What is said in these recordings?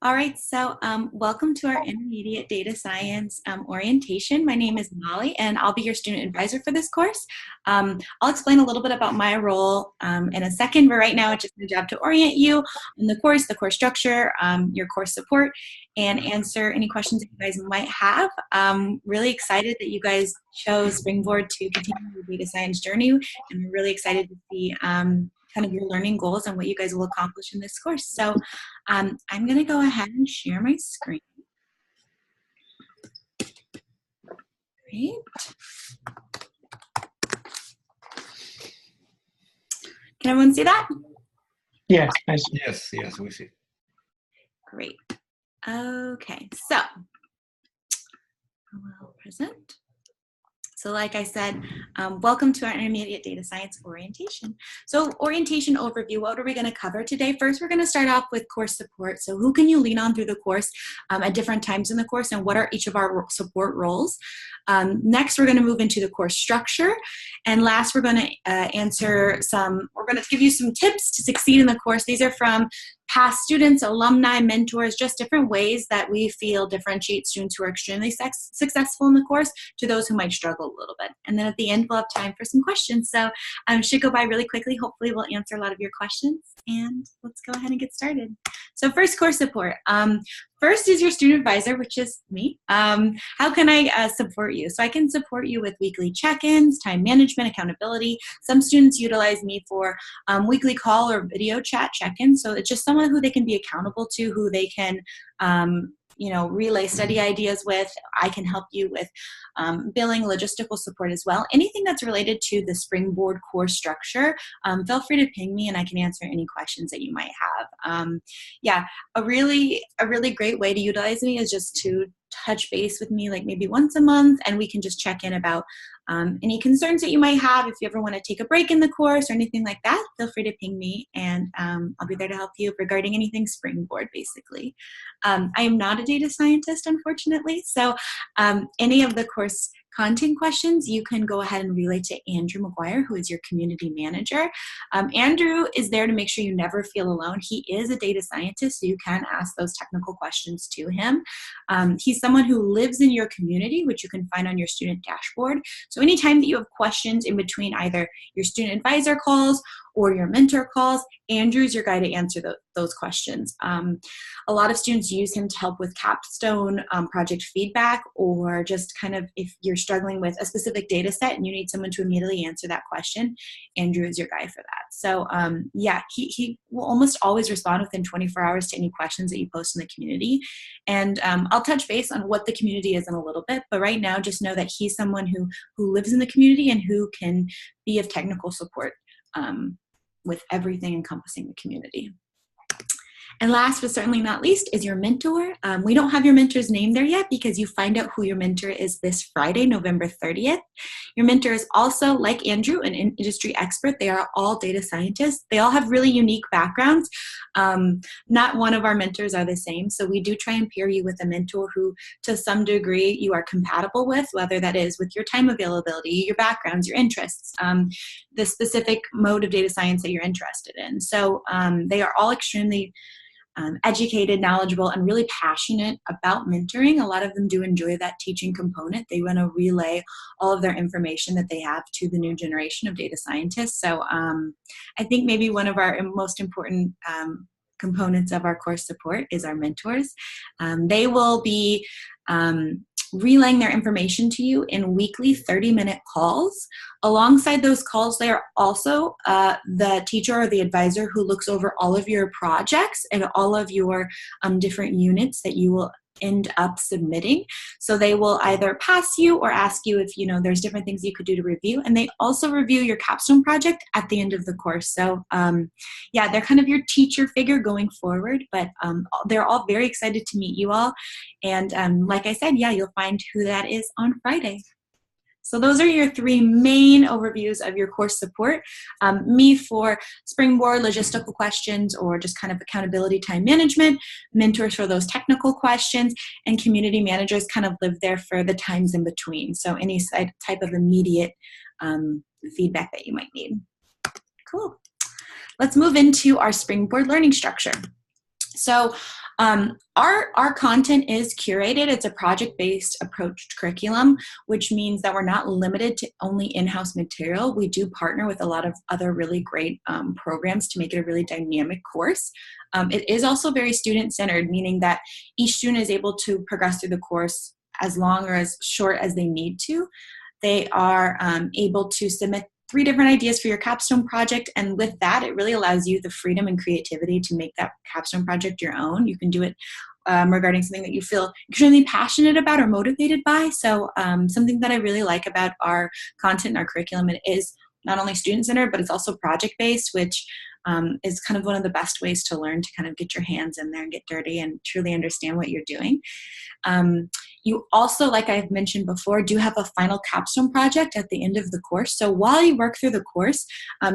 All right, so welcome to our intermediate data science orientation. My name is Molly, and I'll be your student advisor for this course. I'll explain a little bit about my role in a second, but right now it's just my job to orient you on the course structure, your course support, and answer any questions that you guys might have. Really excited that you guys chose Springboard to continue your data science journey, and we're really excited to see kind of your learning goals and what you guys will accomplish in this course. So I'm going to go ahead and share my screen. Great. Can everyone see that? Yes, I see. Yes, we see. Great. Okay, so I will present. So like I said, welcome to our intermediate data science orientation. So orientation overview, what are we going to cover today? First, we're going to start off with course support. So who can you lean on through the course at different times in the course, and what are each of our support roles? Next, we're going to move into the course structure. And last, we're going to we're going to give you some tips to succeed in the course. These are from past students, alumni, mentors, just different ways that we feel differentiate students who are extremely successful in the course to those who might struggle a little bit. And then at the end, we'll have time for some questions. So should go by really quickly. Hopefully we'll answer a lot of your questions, and let's go ahead and get started. So first, course support. First is your student advisor, which is me. How can I support you? So I can support you with weekly check-ins, time management, accountability. Some students utilize me for weekly call or video chat check-ins. So it's just someone who they can be accountable to, who they can relay study ideas with. I can help you with billing, logistical support as well. Anything that's related to the Springboard course structure, feel free to ping me and I can answer any questions that you might have. Yeah, a really great way to utilize me is just to touch base with me like maybe once a month, and we can just check in about any concerns that you might have. If you ever want to take a break in the course or anything like that, feel free to ping me, and I'll be there to help you regarding anything Springboard, basically. I am not a data scientist, unfortunately, so any of the course content questions, you can go ahead and relay to Andrew McGuire, who is your community manager. Andrew is there to make sure you never feel alone. He is a data scientist, so you can ask those technical questions to him. He's someone who lives in your community, which you can find on your student dashboard. So anytime that you have questions in between either your student advisor calls or your mentor calls, Andrew's your guy to answer those questions. A lot of students use him to help with capstone project feedback, or just kind of if you're struggling with a specific data set and you need someone to immediately answer that question, Andrew is your guy for that. So yeah, he will almost always respond within 24 hours to any questions that you post in the community. And I'll touch base on what the community is in a little bit, but right now just know that he's someone who lives in the community and who can be of technical support with everything encompassing the community. And last but certainly not least is your mentor. We don't have your mentor's name there yet because you find out who your mentor is this Friday, November 30th. Your mentor is also, like Andrew, an industry expert. They are all data scientists. They all have really unique backgrounds. Not one of our mentors are the same. So we do try and pair you with a mentor who, to some degree, you are compatible with, whether that is with your time availability, your backgrounds, your interests, the specific mode of data science that you're interested in. So they are all extremely educated, knowledgeable, and really passionate about mentoring. A lot of them do enjoy that teaching component. They want to relay all of their information that they have to the new generation of data scientists. So I think maybe one of our most important components of our course support is our mentors. They will be relaying their information to you in weekly 30-minute calls. Alongside those calls, they are also the teacher or the advisor who looks over all of your projects and all of your different units that you will end up submitting. So they will either pass you or ask you if there's different things you could do to review, and they also review your capstone project at the end of the course. So yeah, they're kind of your teacher figure going forward, but they're all very excited to meet you all, and like I said, yeah, you'll find who that is on Friday. So those are your three main overviews of your course support. Me for Springboard, logistical questions, or just kind of accountability, time management, mentors for those technical questions, and community managers kind of live there for the times in between. So any type of immediate feedback that you might need. Cool. Let's move into our Springboard learning structure. So Our content is curated. It's a project-based approach to curriculum, which means that we're not limited to only in-house material. We do partner with a lot of other really great programs to make it a really dynamic course. It is also very student-centered, meaning that each student is able to progress through the course as long or as short as they need to. They are able to submit 3 different ideas for your capstone project, and with that, it really allows you the freedom and creativity to make that capstone project your own. You can do it regarding something that you feel extremely passionate about or motivated by. So something that I really like about our content and our curriculum, it is not only student-centered, but it's also project-based, which is kind of one of the best ways to learn, to kind of get your hands in there and get dirty and truly understand what you're doing. You also, like I've mentioned before, do have a final capstone project at the end of the course. So while you work through the course,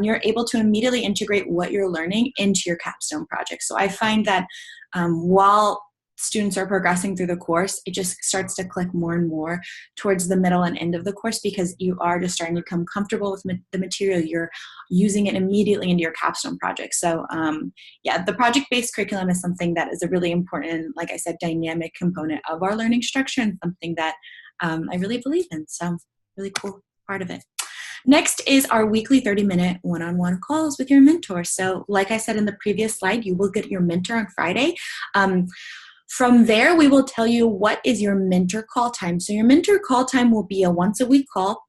you're able to immediately integrate what you're learning into your capstone project. So I find that while students are progressing through the course, it just starts to click more and more towards the middle and end of the course, because you are just starting to become comfortable with the material. You're using it immediately into your capstone project. So yeah, the project-based curriculum is something that is a really important, like I said, dynamic component of our learning structure, and something that I really believe in. So really cool part of it. Next is our weekly 30-minute one-on-one calls with your mentor. So like I said in the previous slide, you will get your mentor on Friday. From there, we will tell you what is your mentor call time. So your mentor call time will be a once-a-week call,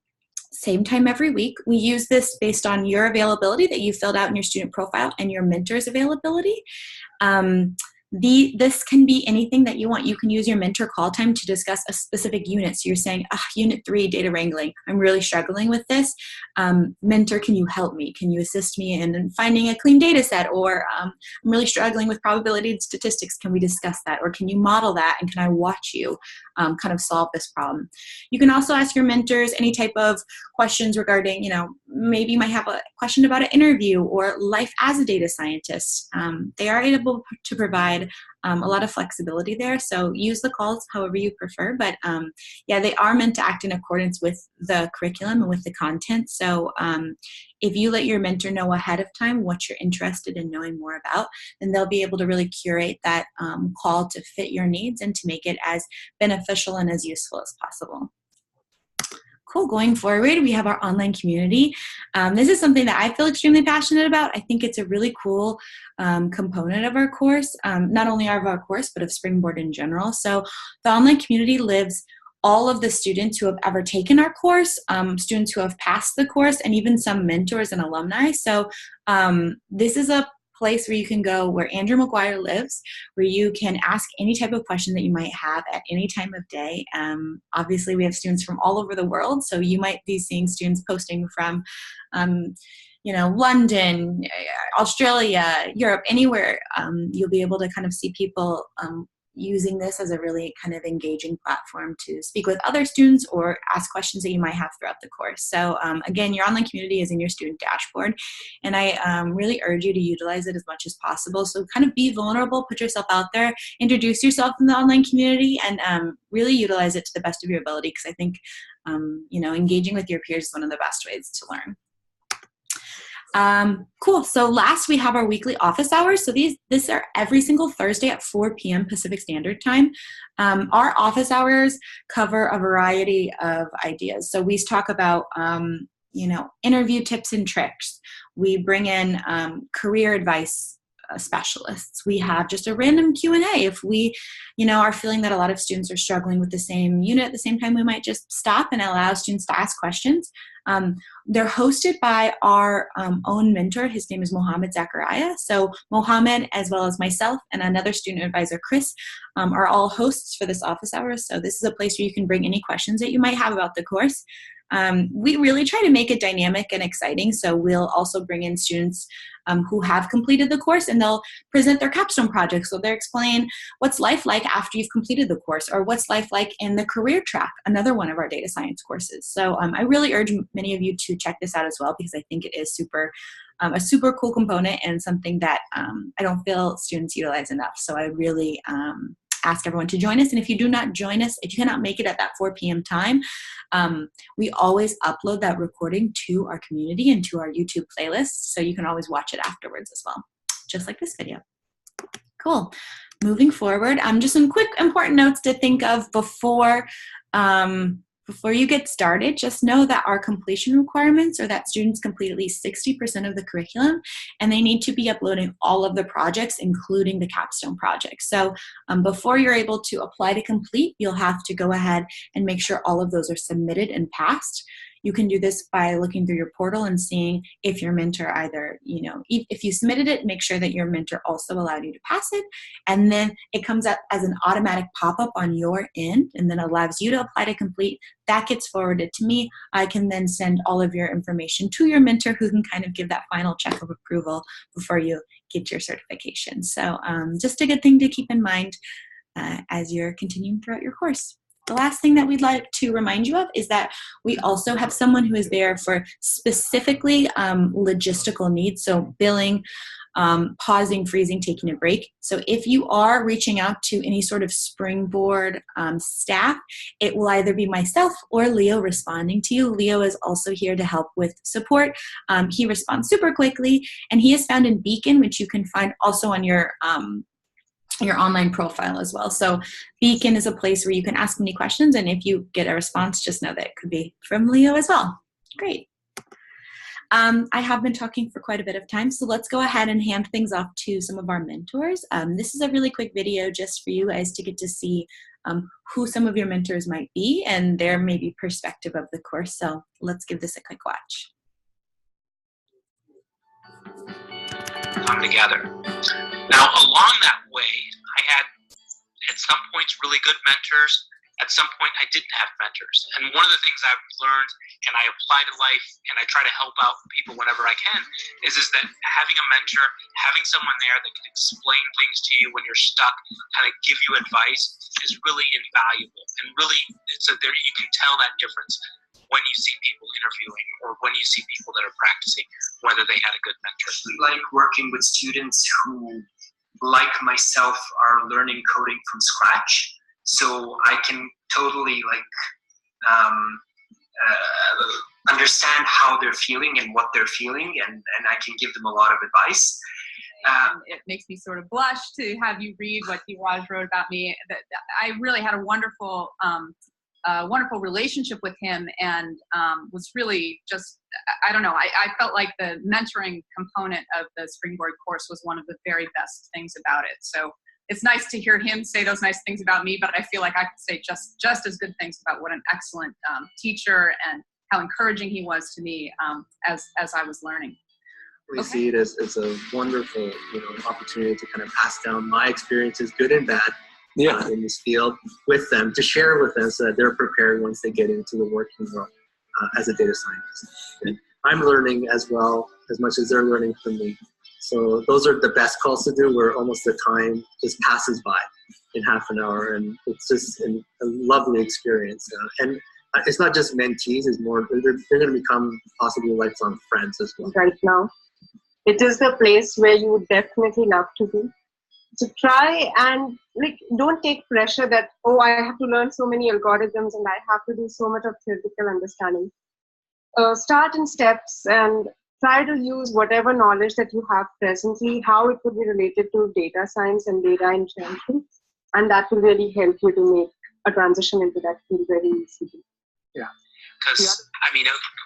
same time every week. We use this based on your availability that you filled out in your student profile and your mentor's availability. This can be anything that you want. You can use your mentor call time to discuss a specific unit. So you're saying, Unit 3, data wrangling. I'm really struggling with this. Mentor, can you help me? Can you assist me in finding a clean data set? Or I'm really struggling with probability and statistics. Can we discuss that? Or can you model that? And can I watch you kind of solve this problem? You can also ask your mentors any type of questions regarding, maybe you might have a question about an interview or life as a data scientist. They are able to provide a lot of flexibility there. So use the calls however you prefer. But yeah, they are meant to act in accordance with the curriculum and with the content. So if you let your mentor know ahead of time what you're interested in knowing more about, then they'll be able to really curate that call to fit your needs and to make it as beneficial and as useful as possible. Cool. Going forward, we have our online community. This is something that I feel extremely passionate about. I think it's a really cool component of our course, not only of our course, but of Springboard in general. So the online community lives all of the students who have ever taken our course, students who have passed the course, and even some mentors and alumni. So this is a place where you can go, where Andrew McGuire lives, where you can ask any type of question that you might have at any time of day. Obviously, we have students from all over the world, so you might be seeing students posting from London, Australia, Europe, anywhere. You'll be able to kind of see people using this as a really kind of engaging platform to speak with other students or ask questions that you might have throughout the course. So again, your online community is in your student dashboard, and I really urge you to utilize it as much as possible. So kind of be vulnerable, put yourself out there, introduce yourself in the online community, and really utilize it to the best of your ability, because I think engaging with your peers is one of the best ways to learn. Cool. So last, we have our weekly office hours. So these are every single Thursday at 4 p.m. Pacific Standard Time. Our office hours cover a variety of ideas. So we talk about, interview tips and tricks. We bring in career advice specialists. We have just a random Q&A. If we, are feeling that a lot of students are struggling with the same unit at the same time, we might just stop and allow students to ask questions. They're hosted by our own mentor. His name is Mohammed Zachariah. So Mohammed, as well as myself and another student advisor, Chris, are all hosts for this office hours. So this is a place where you can bring any questions that you might have about the course. We really try to make it dynamic and exciting. So we'll also bring in students who have completed the course, and they'll present their capstone project. So they'll explain what's life like after you've completed the course, or what's life like in the career track, another one of our data science courses. So I really urge many of you to check this out as well, because I think it is a super cool component and something that I don't feel students utilize enough. So I really ask everyone to join us. And if you do not join us, if you cannot make it at that 4 p.m. time, we always upload that recording to our community and to our YouTube playlist. So you can always watch it afterwards as well, just like this video. Cool. moving forward, just some quick important notes to think of before you get started. Just know that our completion requirements are that students complete at least 60% of the curriculum, and they need to be uploading all of the projects, including the capstone project. So before you're able to apply to complete, you'll have to go ahead and make sure all of those are submitted and passed. You can do this by looking through your portal and seeing if your mentor either, if you submitted it, make sure that your mentor also allowed you to pass it. And then it comes up as an automatic pop-up on your end and then allows you to apply to complete. That gets forwarded to me. I can then send all of your information to your mentor, who can kind of give that final check of approval before you get your certification. So just a good thing to keep in mind as you're continuing throughout your course. The last thing that we'd like to remind you of is that we also have someone who is there for specifically logistical needs, so billing, pausing, freezing, taking a break. So if you are reaching out to any sort of Springboard staff, it will either be myself or Leo responding to you. Leo is also here to help with support. He responds super quickly, and he is found in Beacon, which you can find also on your online profile as well. So Beacon is a place where you can ask any questions, and if you get a response, just know that it could be from Leo as well. Great. I have been talking for quite a bit of time, so let's go ahead and hand things off to some of our mentors. This is a really quick video just for you guys to get to see who some of your mentors might be and their maybe perspective of the course. So let's give this a quick watch. Come together. Now, along that way, I had at some points really good mentors. At some point, I didn't have mentors. And one of the things I've learned, and I apply to life, and I try to help out people whenever I can, is that having a mentor, having someone there that can explain things to you when you're stuck, kind of give you advice, is really invaluable. And really, you can tell that difference when you see people interviewing or when you see people that are practicing, whether they had a good mentor. I like working with students who, like myself, are learning coding from scratch. So I can totally understand how they're feeling and what they're feeling, and I can give them a lot of advice. It makes me sort of blush to have you read what Diraj wrote about me. I really had a wonderful relationship with him, and was really just, I don't know, I felt like the mentoring component of the Springboard course was one of the very best things about it. So it's nice to hear him say those nice things about me, but I feel like I could say just as good things about what an excellent teacher and how encouraging he was to me as I was learning. We see it as a wonderful, opportunity to kind of pass down my experiences, good and bad, in this field with them, to share with them so that they're prepared once they get into the working world as a data scientist. And I'm learning as well, as much as they're learning from me. So those are the best calls to do, where almost the time just passes by in half an hour, and it's just a lovely experience. And it's not just mentees; it's more, they're going to become possibly lifelong friends as well. Right now, it is the place where you would definitely love to be. So try and don't take pressure that, oh, I have to learn so many algorithms and I have to do so much of theoretical understanding. Start in steps and try to use whatever knowledge that you have presently, how it would be related to data science and data engineering, and that will really help you to make a transition into that field very easily. Yeah. Because,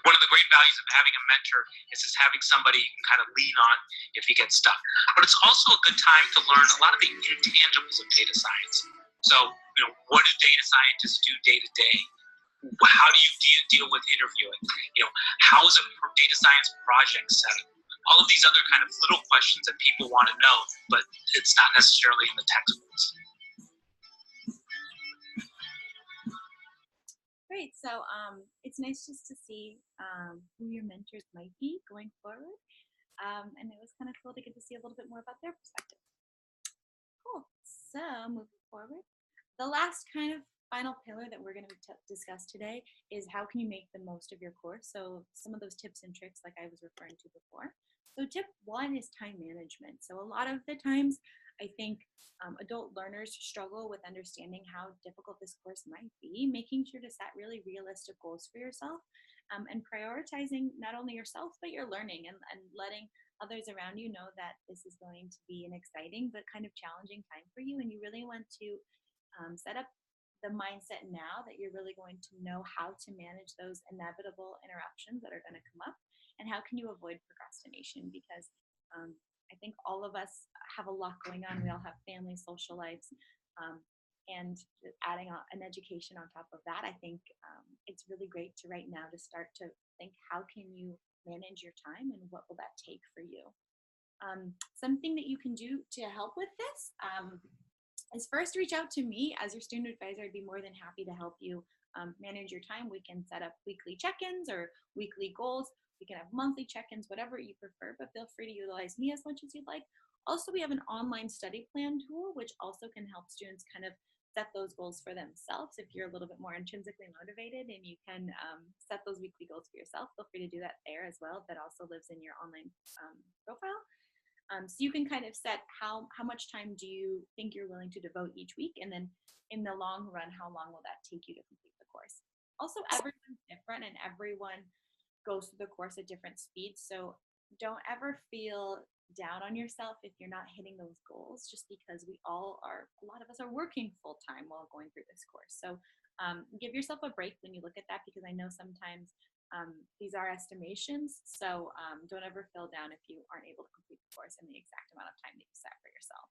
one of the great values of having a mentor is just having somebody you can kind of lean on if you get stuck. But it's also a good time to learn a lot of the intangibles of data science. So, what do data scientists do day to day? How do you deal with interviewing? How is a data science project set up? All of these other kind of little questions that people want to know, but it's not necessarily in the textbooks. Great. So it's nice just to see who your mentors might be going forward. And it was kind of cool to get to see a little bit more about their perspective. Cool. So moving forward, the last kind of final pillar that we're going to discuss today is how can you make the most of your course. So some of those tips and tricks like I was referring to before. So tip one is time management. So a lot of the times I think adult learners struggle with understanding how difficult this course might be, making sure to set really realistic goals for yourself, and prioritizing not only yourself but your learning, and letting others around you know that this is going to be an exciting but kind of challenging time for you, and you really want to set up the mindset now that you're really going to know how to manage those inevitable interruptions that are going to come up, and how can you avoid procrastination, because I think all of us have a lot going on. We all have families, social lives, and adding an education on top of that, I think it's really great to right now to start to think, how can you manage your time and what will that take for you? Something that you can do to help with this is first reach out to me as your student advisor. I'd be more than happy to help you manage your time. We can set up weekly check-ins or weekly goals. We can have monthly check-ins, whatever you prefer, but feel free to utilize me as much as you'd like. Also, we have an online study plan tool, which also can help students kind of set those goals for themselves. If you're a little bit more intrinsically motivated and you can set those weekly goals for yourself, feel free to do that there as well. That also lives in your online profile. So you can kind of set how much time do you think you're willing to devote each week, and then in the long run, how long will that take you to complete the course? Also, everyone's different and everyone goes through the course at different speeds. So don't ever feel down on yourself if you're not hitting those goals, just because a lot of us are working full time while going through this course. So give yourself a break when you look at that, because I know sometimes these are estimations. So don't ever feel down if you aren't able to complete the course in the exact amount of time that you set for yourself.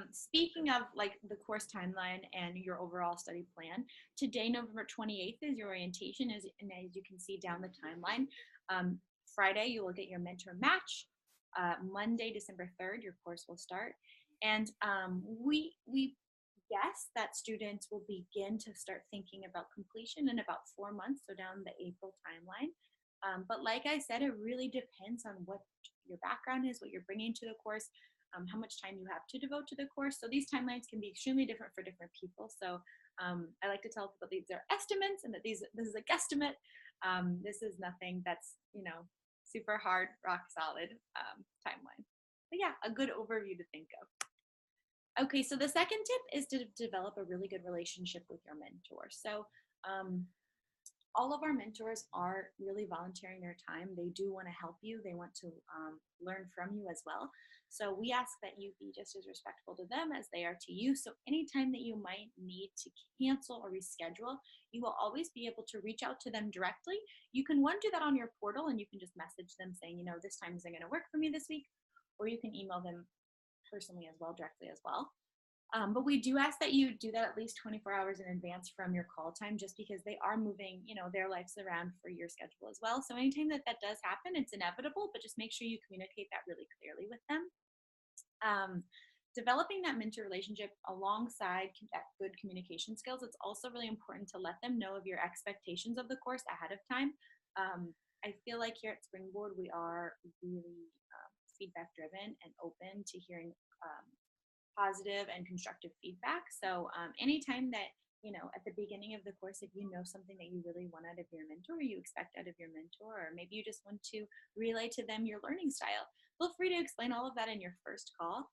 Speaking of like the course timeline and your overall study plan, today, November 28th, is your orientation, and as you can see down the timeline, Friday, you will get your mentor match. Monday, December 3rd, your course will start. And we guess that students will begin to start thinking about completion in about 4 months, so down the April timeline. But like I said, it really depends on what your background is, what you're bringing to the course, how much time you have to devote to the course. So these timelines can be extremely different for different people. So I like to tell people these are estimates and that this is a guesstimate. This is nothing that's, super hard, rock solid timeline. But yeah, a good overview to think of. Okay, so the second tip is to develop a really good relationship with your mentor. So all of our mentors are really volunteering their time. They do want to help you. They want to learn from you as well. So we ask that you be just as respectful to them as they are to you. So anytime that you might need to cancel or reschedule, you will always be able to reach out to them directly. You can do that on your portal, and you can just message them saying, this time isn't going to work for me this week, or you can email them personally as well, directly as well. But we do ask that you do that at least 24 hours in advance from your call time, just because they are moving, their lives around for your schedule as well. So anytime that does happen, it's inevitable, but just make sure you communicate that really clearly with them. Developing that mentor relationship alongside that good communication skills, it's also really important to let them know of your expectations of the course ahead of time. I feel like here at Springboard, we are really feedback driven and open to hearing positive and constructive feedback. So anytime that, at the beginning of the course, if you know something that you really want out of your mentor, or you expect out of your mentor, or maybe you just want to relay to them your learning style, feel free to explain all of that in your first call.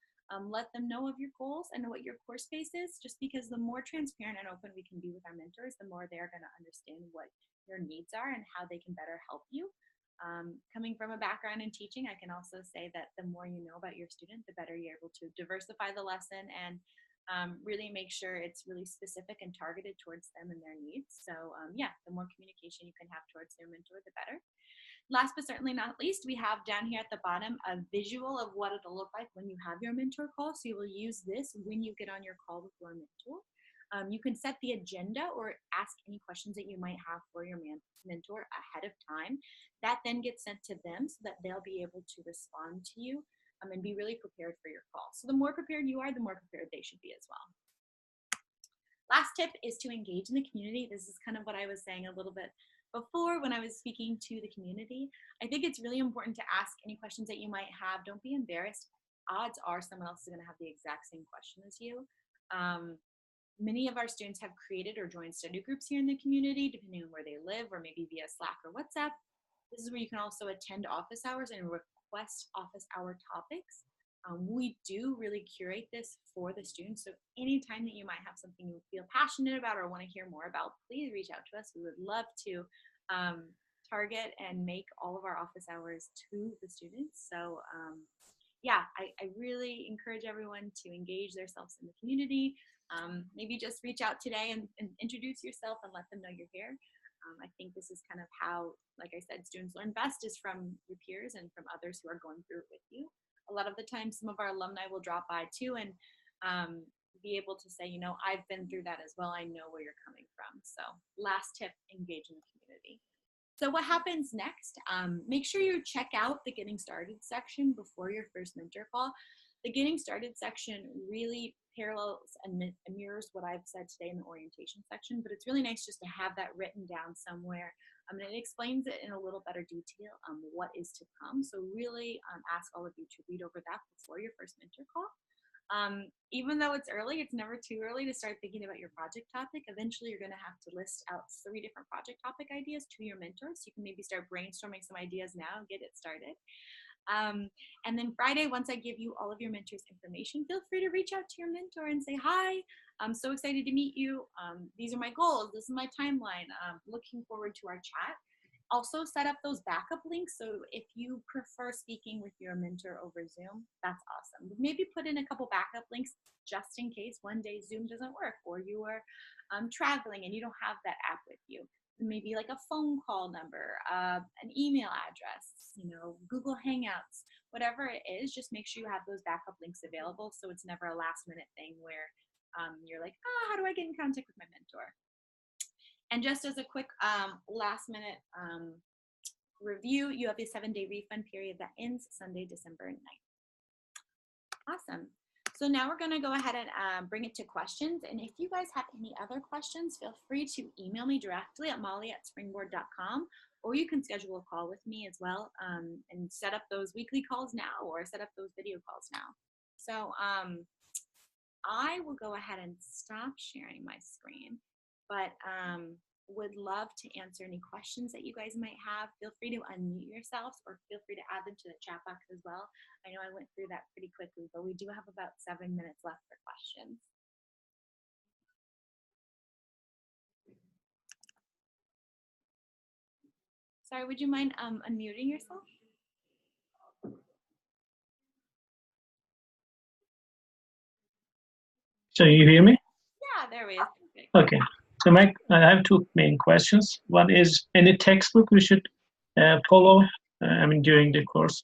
Let them know of your goals and what your course space is, just because the more transparent and open we can be with our mentors, the more they're going to understand what your needs are and how they can better help you. Coming from a background in teaching, I can also say that the more you know about your student, the better you're able to diversify the lesson and really make sure it's really specific and targeted towards them and their needs. So the more communication you can have towards your mentor, the better. Last but certainly not least, we have down here at the bottom a visual of what it'll look like when you have your mentor call. So you will use this when you get on your call with your mentor. You can set the agenda or ask any questions that you might have for your mentor ahead of time. That then gets sent to them so that they'll be able to respond to you and be really prepared for your call. So the more prepared you are, the more prepared they should be as well. Last tip is to engage in the community. This is kind of what I was saying a little bit before when I was speaking to the community. I think it's really important to ask any questions that you might have. Don't be embarrassed. Odds are someone else is going to have the exact same question as you. Many of our students have created or joined study groups here in the community, depending on where they live, or maybe via Slack or WhatsApp. This is where you can also attend office hours and request office hour topics. We do really curate this for the students. So anytime that you might have something you feel passionate about or want to hear more about, please reach out to us. We would love to target and make all of our office hours to the students. So yeah, I really encourage everyone to engage themselves in the community. Maybe just reach out today and introduce yourself and let them know you're here. I think this is kind of how, like I said, students learn best is from your peers and from others who are going through it with you. A lot of the time, some of our alumni will drop by too and be able to say, you know, I've been through that as well. I know where you're coming from. So last tip, engage in the community. So what happens next? Make sure you check out the Getting Started section before your first mentor call. The Getting Started section really parallels and mirrors what I've said today in the orientation section, but it's really nice just to have that written down somewhere. And it explains it in a little better detail what is to come. So really ask all of you to read over that before your first mentor call. Even though it's early, it's never too early to start thinking about your project topic. Eventually, you're going to have to list out 3 different project topic ideas to your mentors. So you can maybe start brainstorming some ideas now and get it started. And then Friday, once I give you all of your mentors' information, feel free to reach out to your mentor and say, hi, I'm so excited to meet you. These are my goals. This is my timeline. Looking forward to our chat. Also set up those backup links. So if you prefer speaking with your mentor over Zoom, that's awesome. Maybe put in a couple backup links just in case one day Zoom doesn't work or you are traveling and you don't have that app with you. Maybe like a phone call number, an email address, you know, Google Hangouts, whatever it is, just make sure you have those backup links available so it's never a last minute thing where you're like, how do I get in contact with my mentor? And just as a quick last minute review, you have a 7-day refund period that ends Sunday, December 9th. Awesome. So now we're going to go ahead and bring it to questions. And if you guys have any other questions, feel free to email me directly at molly@springboard.com, or you can schedule a call with me as well and set up those weekly calls now or set up those video calls now. So I will go ahead and stop sharing my screen, but would love to answer any questions that you guys might have. Feel free to unmute yourselves or feel free to add them to the chat box as well. I know I went through that pretty quickly, but we do have about 7 minutes left for questions. Sorry, would you mind unmuting yourself? So you hear me? Yeah, there we go. Okay. So I have 2 main questions. One is any textbook we should follow, during the course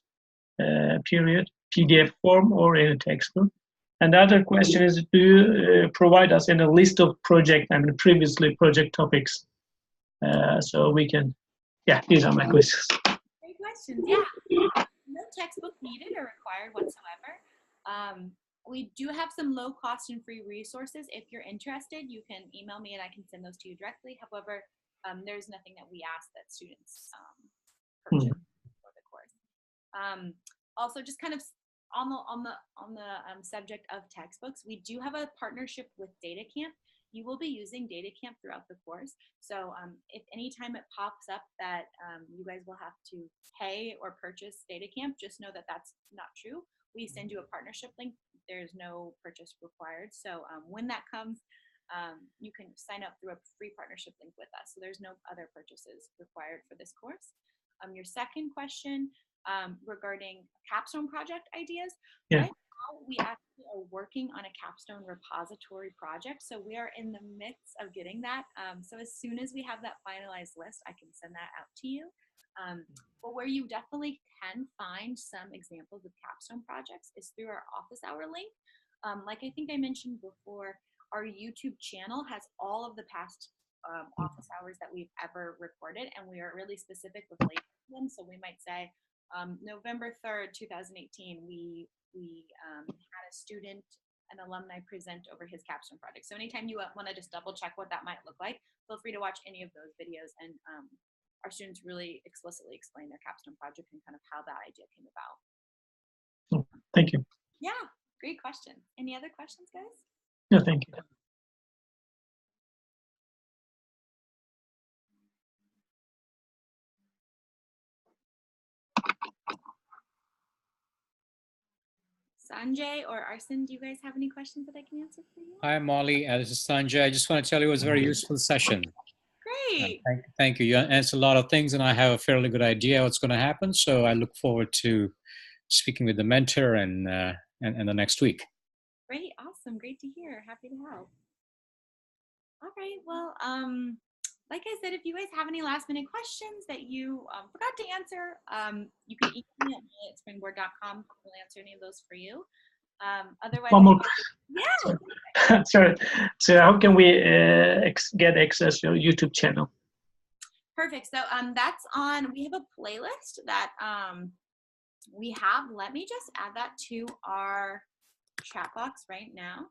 period, PDF form or any textbook. And the other question is, do you provide us in a list of previously project topics so we can, these are my questions. Great questions, yeah. No textbook needed or required whatsoever. We do have some low cost and free resources. If you're interested, you can email me and I can send those to you directly. However, there's nothing that we ask that students purchase for the course. Also, just kind of on the subject of textbooks, we do have a partnership with DataCamp. You will be using DataCamp throughout the course. So if anytime it pops up that you guys will have to pay or purchase DataCamp, just know that that's not true. We send you a partnership link. There's no purchase required. So when that comes, you can sign up through a free partnership link with us. So there's no other purchases required for this course. Your second question regarding capstone project ideas. Yeah. Right now, we actually are working on a capstone repository project. So we are in the midst of getting that. So as soon as we have that finalized list, I can send that out to you. But where you definitely can find some examples of capstone projects is through our office hour link. Like I think I mentioned before, our YouTube channel has all of the past office hours that we've ever recorded, and we are really specific with them. So we might say November 3rd, 2018, we had a student, an alumni present over his capstone project. So anytime you want to just double check what that might look like, feel free to watch any of those videos, and our students really explicitly explain their capstone project and kind of how that idea came about. Thank you. Yeah, great question. Any other questions, guys? No, thank you. Sanjay or Arsen, do you guys have any questions that I can answer for you? Hi, Molly. This is Sanjay. I just want to tell you it was a very useful session. great. Thank you. You answered a lot of things, and I have a fairly good idea what's going to happen. So I look forward to speaking with the mentor and the next week. Great, awesome, great to hear. Happy to help. All right, well, like I said, if you guys have any last minute questions that you forgot to answer, you can email me at springboard.com. We'll answer any of those for you. Otherwise, One more. yeah. Sorry. So how can we get access to your YouTube channel? Perfect. So that's on. We have a playlist that we have. Let me just add that to our chat box right now.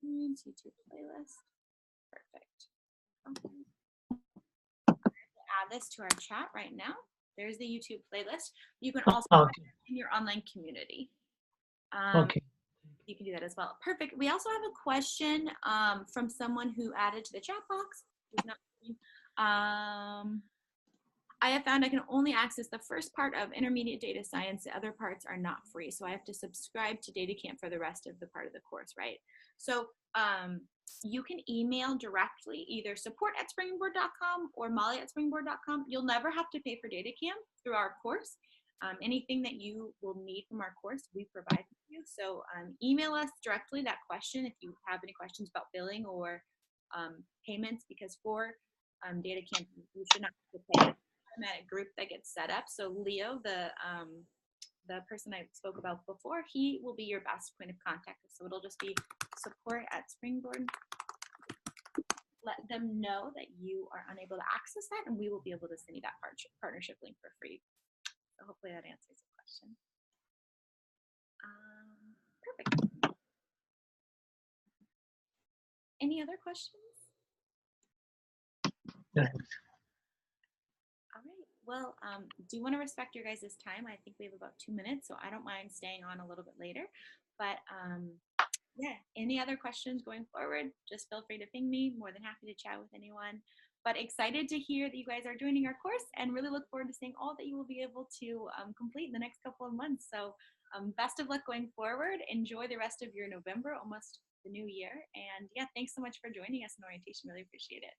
YouTube playlist. Perfect. Okay. Add this to our chat right now. There's the YouTube playlist. You can also add it in your online community. Okay. You can do that as well. Perfect. We also have a question from someone who added to the chat box. Who's not, I have found I can only access the first part of intermediate data science. The other parts are not free. So I have to subscribe to DataCamp for the rest of the part of the course, right? So you can email directly either support@springboard.com or molly@springboard.com. You'll never have to pay for DataCamp through our course. Anything that you will need from our course, we provide for you. So email us directly that question if you have any questions about billing or payments, because for DataCamp, you should not have to pay. Automatic group that gets set up. So Leo, the person I spoke about before, he will be your best point of contact. So it'll just be support@Springboard. Let them know that you are unable to access that, and we will be able to send you that partnership link for free. So hopefully that answers the question. Perfect. Any other questions? Thanks. All right. Well, do you want to respect your guys' time? I think we have about 2 minutes, so I don't mind staying on a little bit later. But yeah, any other questions going forward, just feel free to ping me. More than happy to chat with anyone. But excited to hear that you guys are joining our course, and really look forward to seeing all that you will be able to complete in the next couple of months. So best of luck going forward. Enjoy the rest of your November, almost the new year. And yeah, thanks so much for joining us in orientation. Really appreciate it.